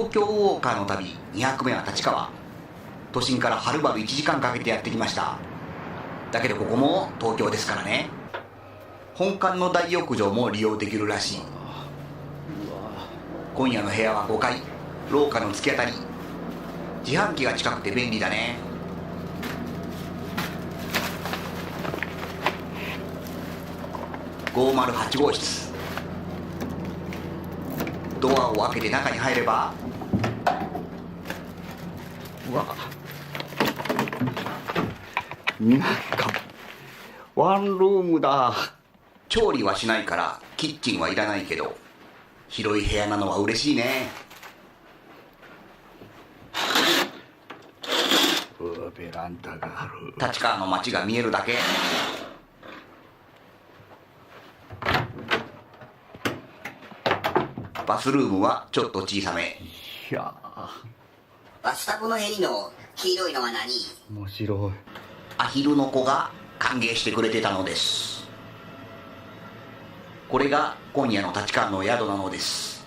東京ウォーカーの旅2泊目は立川。都心からはるばる1時間かけてやってきました。だけどここも東京ですからね。本館の大浴場も利用できるらしい。今夜の部屋は5階、廊下の突き当たり。自販機が近くて便利だね。508号室。ドアを開けて中に入れば、うわ、なんかワンルームだ。調理はしないからキッチンはいらないけど、広い部屋なのは嬉しいね。ベランダがある。立川の街が見えるだけ。バスルームはちょっと小さめ。いやバスタブのへりの黄色いのは何？面白い。アヒルの子が歓迎してくれてたのです。これが今夜の立川の宿なのです。